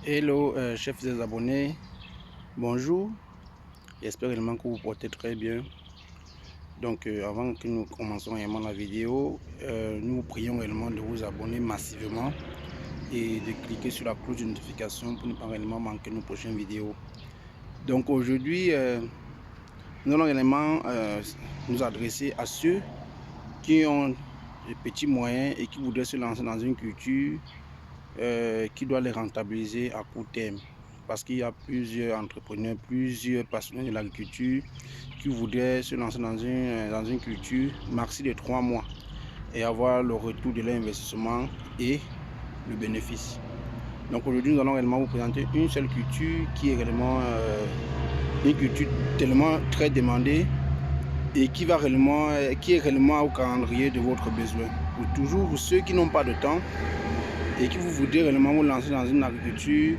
Hello, chefs des abonnés, bonjour, j'espère réellement que vous portez très bien. Donc avant que nous commençons réellement la vidéo, nous vous prions réellement de vous abonner massivement et de cliquer sur la cloche de notification pour ne pas réellement manquer nos prochaines vidéos. Donc aujourd'hui, nous allons réellement nous adresser à ceux qui ont des petits moyens et qui voudraient se lancer dans une culture qui doit les rentabiliser à court terme. Parce qu'il y a plusieurs entrepreneurs, plusieurs passionnés de l'agriculture qui voudraient se lancer dans une culture maxi de 3 mois et avoir le retour de l'investissement et le bénéfice. Donc aujourd'hui, nous allons réellement vous présenter une seule culture qui est réellement une culture tellement très demandée et qui est réellement au calendrier de votre besoin. Pour toujours ceux qui n'ont pas de temps et que vous voudrez réellement vous lancer dans une agriculture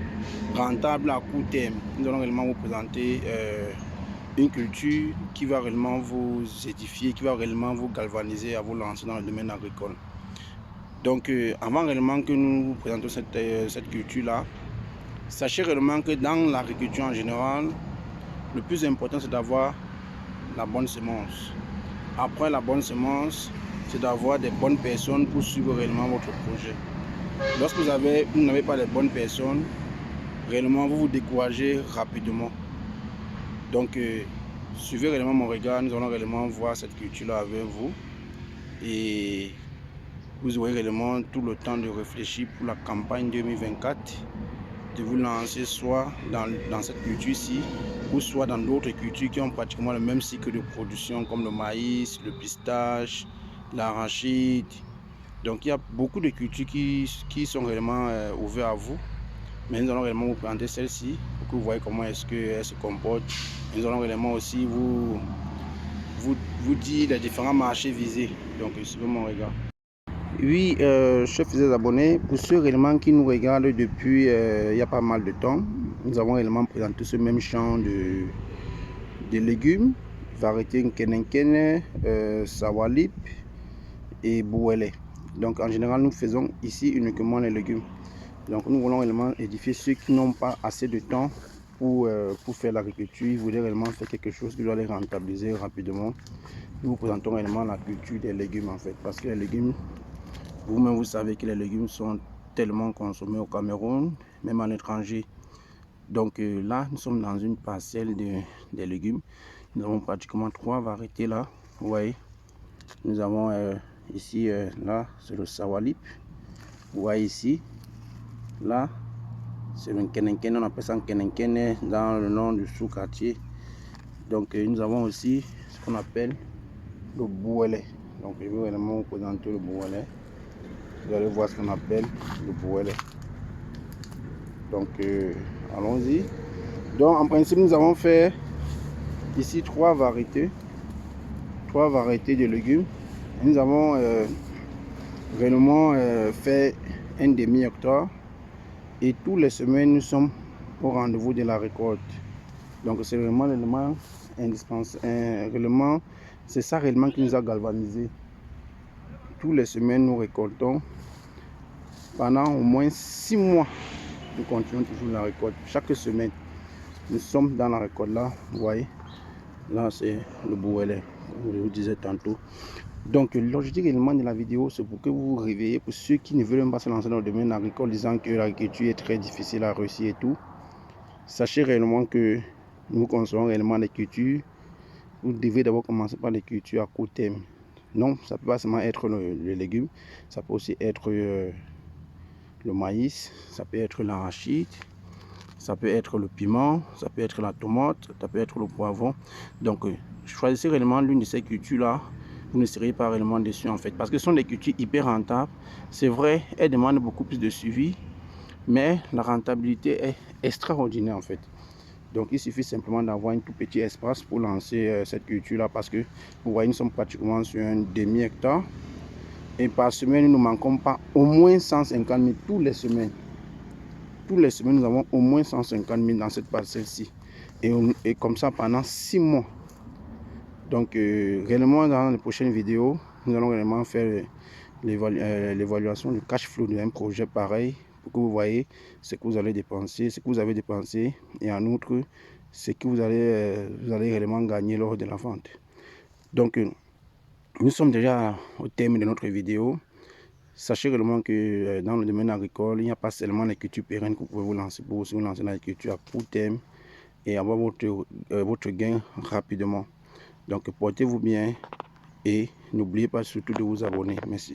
rentable à court terme, nous allons réellement vous présenter une culture qui va réellement vous édifier, qui va réellement vous galvaniser à vous lancer dans le domaine agricole. Donc avant réellement que nous vous présentons cette culture-là, sachez réellement que dans l'agriculture en général, le plus important c'est d'avoir la bonne semence. Après la bonne semence, c'est d'avoir des bonnes personnes pour suivre réellement votre projet. Lorsque vous n'avez pas les bonnes personnes, réellement vous vous découragez rapidement. Donc suivez réellement mon regard, nous allons réellement voir cette culture-là avec vous. Et vous aurez réellement tout le temps de réfléchir pour la campagne 2024, de vous lancer soit dans cette culture-ci, ou soit dans d'autres cultures qui ont pratiquement le même cycle de production, comme le maïs, le pistache, l'arachide. Donc il y a beaucoup de cultures qui sont réellement ouvertes à vous. Mais nous allons réellement vous présenter celle-ci pour que vous voyez comment est-ce qu'elle se comporte. Nous allons réellement aussi vous dire les différents marchés visés. Donc suivez mon regard. Oui, chers des abonnés, pour ceux réellement qui nous regardent depuis il y a pas mal de temps, nous avons réellement présenté ce même champ de légumes, variété Nkenenkene, Sawalip et Bouélé. Donc en général, nous faisons ici uniquement les légumes. Donc nous voulons réellement édifier ceux qui n'ont pas assez de temps pour faire l'agriculture. Ils voudraient réellement faire quelque chose qui doit les rentabiliser rapidement. Nous vous présentons réellement la culture des légumes en fait. Parce que les légumes, vous-même vous savez que les légumes sont tellement consommés au Cameroun, même à l'étranger. Donc là, nous sommes dans une parcelle des légumes. Nous avons pratiquement 3 variétés là. Vous voyez, nous avons ici, là, c'est le Sawalip. Vous voyez ici, là, c'est le Nkenenkene, on appelle ça Nkenenkene dans le nom du sous-quartier. Donc nous avons aussi ce qu'on appelle le Bouélé. Donc je vais vraiment vous présenter le Bouélé. Vous allez voir ce qu'on appelle le Bouélé. Donc allons-y. Donc en principe nous avons fait ici 3 variétés de légumes. Nous avons réellement fait un demi-hectare. Et tous les semaines, nous sommes au rendez-vous de la récolte. Donc c'est vraiment l'élément indispensable. C'est ça réellement qui nous a galvanisé. Tous les semaines, nous récoltons. Pendant au moins 6 mois, nous continuons toujours la récolte. Chaque semaine, nous sommes dans la récolte là. Vous voyez, là c'est le Bouélé, comme je vous disais tantôt. Donc l'objectif également de la vidéo, c'est pour que vous vous réveillez, pour ceux qui ne veulent pas se lancer dans le domaine agricole, disant que l'agriculture est très difficile à réussir et tout. Sachez réellement que nous consommons réellement des cultures. Vous devez d'abord commencer par les cultures à court terme. Non, ça peut pas seulement être le légume, ça peut aussi être le maïs, ça peut être l'arachide, ça peut être le piment, ça peut être la tomate, ça peut être le poivron. Donc choisissez réellement l'une de ces cultures là. Vous ne serez pas réellement déçus en fait, parce que ce sont des cultures hyper rentables. C'est vrai, elles demandent beaucoup plus de suivi, mais la rentabilité est extraordinaire en fait. Donc il suffit simplement d'avoir un tout petit espace pour lancer cette culture là, parce que vous voyez, nous sommes pratiquement sur un demi-hectare et par semaine nous ne manquons pas au moins 150 000 tous les semaines. Tous les semaines nous avons au moins 150 000 dans cette parcelle-ci, et comme ça pendant 6 mois. Donc réellement dans les prochaines vidéos, nous allons réellement faire l'évaluation du cash flow d'un projet pareil pour que vous voyez ce que vous allez dépenser, ce que vous avez dépensé, et en outre, ce que vous allez réellement gagner lors de la vente. Donc, nous sommes déjà au terme de notre vidéo. Sachez réellement que dans le domaine agricole, il n'y a pas seulement l'écriture pérenne que vous pouvez vous lancer pour vous lancer dans l'écriture à court terme et avoir votre gain rapidement. Donc, portez-vous bien et n'oubliez pas surtout de vous abonner. Merci.